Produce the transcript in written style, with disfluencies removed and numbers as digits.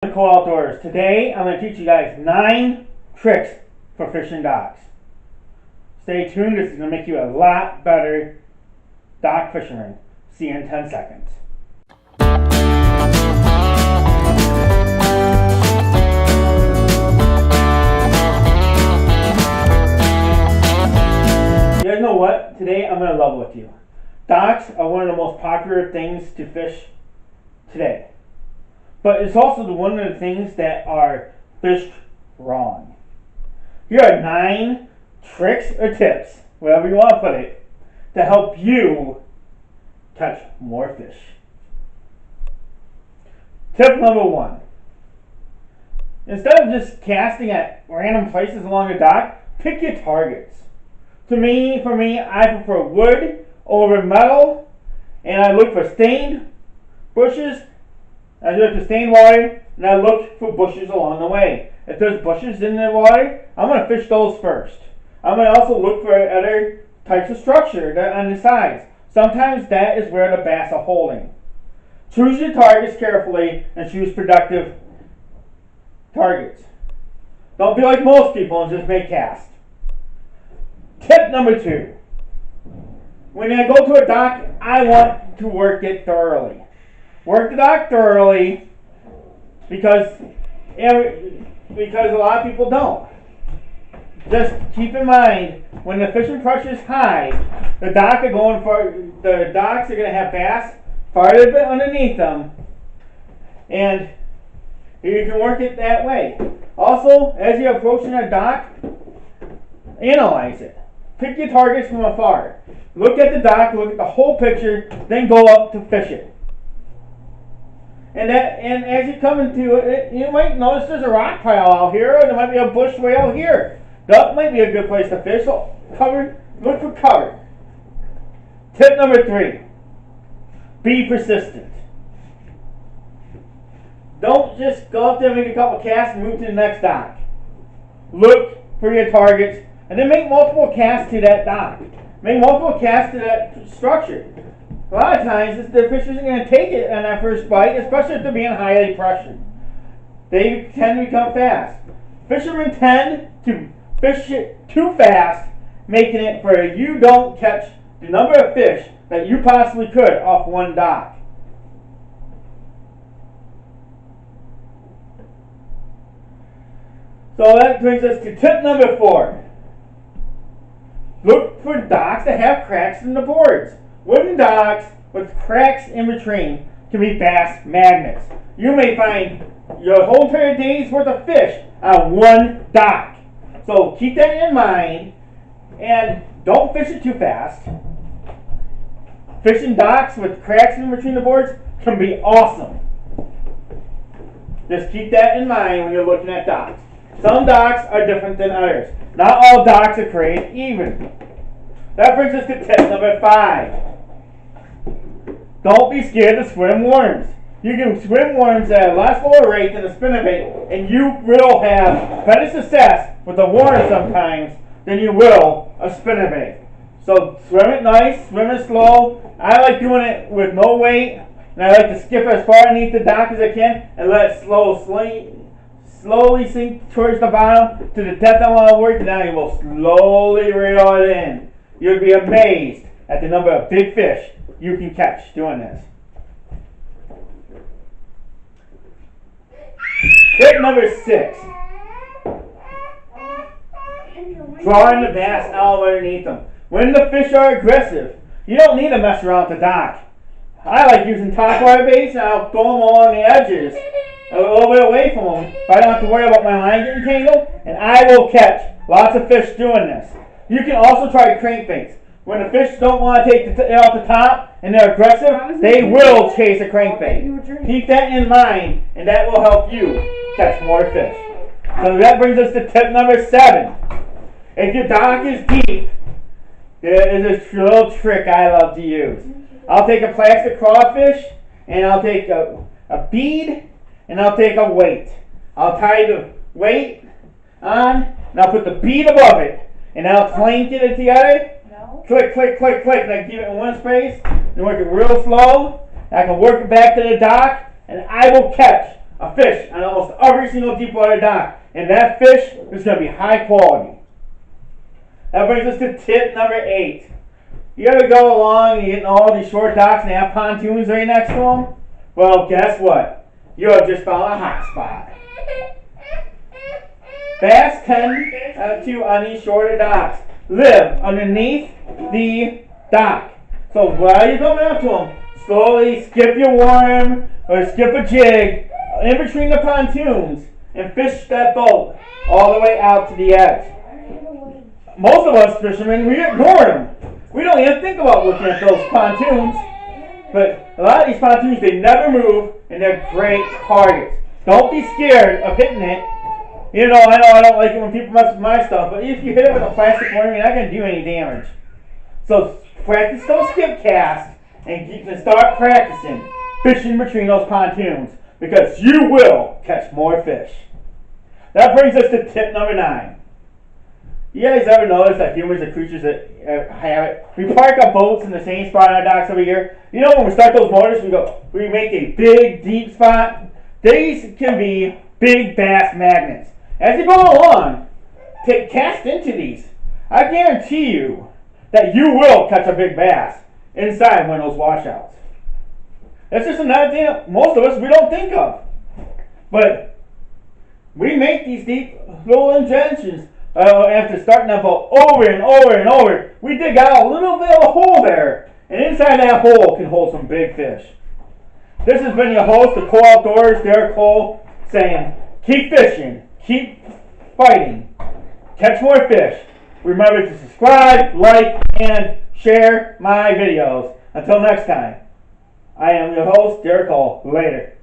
Cool Outdoors. Today I'm going to teach you guys 9 tricks for fishing docks. Stay tuned, this is going to make you a lot better dock fisherman. See you in 10 seconds. You guys know what? Today I'm going to level with you. Docks are one of the most popular things to fish today. But it's also one of the things that are fished wrong. Here are 9 tricks or tips, whatever you want to put it, to help you catch more fish. Tip number 1. Instead of just casting at random places along the dock, pick your targets. For me, I prefer wood over metal, and I look for stained bushes. I look for stained water, and I look for bushes along the way. If there's bushes in the water, I'm going to fish those first. I'm going to also look for other types of structure on the sides. Sometimes that is where the bass are holding. Choose your targets carefully and choose productive targets. Don't be like most people and just make casts. Tip number 2. When I go to a dock, I want to work it thoroughly. Work the dock thoroughly because a lot of people don't. Just keep in mind, when the fishing pressure is high, the docks are going to have bass farther bit underneath them, and you can work it that way. Also, as you're approaching a dock, analyze it. Pick your targets from afar. Look at the dock, look at the whole picture, then go up to fish it. And as you come into it, you might notice there's a rock pile out here, or there might be a bush way out here. That might be a good place to fish. So look for cover. Tip number 3. Be persistent. Don't just go up there and make a couple casts and move to the next dock. Look for your targets, and then make multiple casts to that dock. Make multiple casts to that structure. A lot of times, the fish isn't going to take it on that first bite, especially if they're being highly pressured. They tend to become fast. Fishermen tend to fish it too fast, making it where you don't catch the number of fish that you possibly could off one dock. So that brings us to tip number 4. Look for docks that have cracks in the boards. Wooden docks with cracks in between can be bass magnets. You may find your whole entire day's worth of fish on one dock. So keep that in mind and don't fish it too fast. Fishing docks with cracks in between the boards can be awesome. Just keep that in mind when you're looking at docks. Some docks are different than others. Not all docks are created even. That brings us to tip number 5. Don't be scared to swim worms. You can swim worms at a less lower rate than a spinnerbait, and you will have better success with a worm sometimes than you will a spinnerbait. So swim it nice, swim it slow. I like doing it with no weight, and I like to skip as far underneath the dock as I can and let it slowly sink towards the bottom to the depth I want to work, and then you will slowly reel it in. You'll be amazed at the number of big fish you can catch doing this. Tip number 6. Drawing the bass out underneath them. When the fish are aggressive, you don't need to mess around the dock. I like using top water baits, and I'll throw them along the edges, a little bit away from them, so I don't have to worry about my line getting tangled, and I will catch lots of fish doing this. You can also try crankbaits. When the fish don't want to take it off the top and they're aggressive, they will chase a crankbait. Keep that in mind, and that will help you catch more fish. So that brings us to tip number 7. If your dock is deep, there is a little trick I love to use. I'll take a plastic crawfish, and I'll take a bead, and I'll take a weight. I'll tie the weight on, and I'll put the bead above it, and I'll clank it together. Click, click, click, click, and I keep it in one space, and work it real slow. I can work it back to the dock, and I will catch a fish on almost every single deep water dock. And that fish is going to be high quality. That brings us to tip number 8. You ever go along and you're getting all these short docks and they have pontoons right next to them? Well, guess what? You have just found a hot spot. Bass tend to, on these shorter docks, live underneath the dock. So while you're coming up to them, slowly skip your worm or skip a jig in between the pontoons and fish that boat all the way out to the edge. Most of us fishermen, we ignore them. We don't even think about looking at those pontoons. But a lot of these pontoons, they never move and they're great targets. Don't be scared of hitting it. I know I don't like it when people mess with my stuff, but if you hit it with a plastic worm, you're not going to do any damage. So practice those skip casts and you can start practicing fishing between those pontoons because you will catch more fish. That brings us to tip number 9. You guys ever notice that humans are creatures that have it? We park our boats in the same spot on our docks every year. You know when we start those motors, we make a big, deep spot. These can be big bass magnets. As you go along, cast into these. I guarantee you that you will catch a big bass inside one of those washouts. That's just another thing that most of us, we don't think of. But we make these deep little indentions after starting that boat over and over and over. We dig out a little bit of a hole there. And inside that hole can hold some big fish. This has been your host of Cole Outdoors, Derek Cole, saying, keep fishing, keep fighting, catch more fish. Remember to subscribe, like, and share my videos. Until next time, I am your host, Derek Cole. Later.